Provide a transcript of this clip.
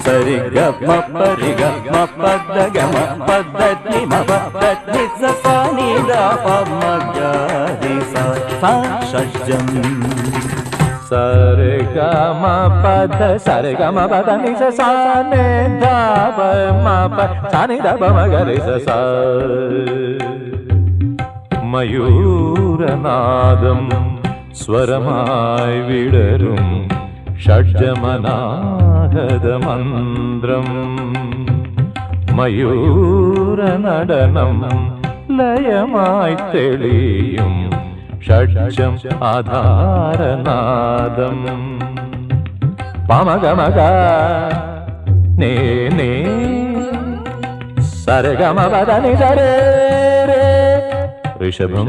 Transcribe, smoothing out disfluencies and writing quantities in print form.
സരി ഗ മ പരി ഗ മ പദ ഗ മ പദ നി മ പദ നി സ സ നി ദ പ മ ഗ രി സ സ ഷഡ്ജം സരി ഗ മ പദ സരി ഗ മ പദ നി സ സ നി ധ പ മ പ സ നി ധ പ മ ഗ രി സ സ മയൂരനാദം സ്വരമായി വിടരും ഷഡ്ജമനാഹതമന്ത്രം മയൂരനടനം ലയമായി തെളിയും ഷഡ്ജം ആധാരനാദം പമഗമഗ നേ നേ സരഗമ പദ നി സരേ ഋഷഭം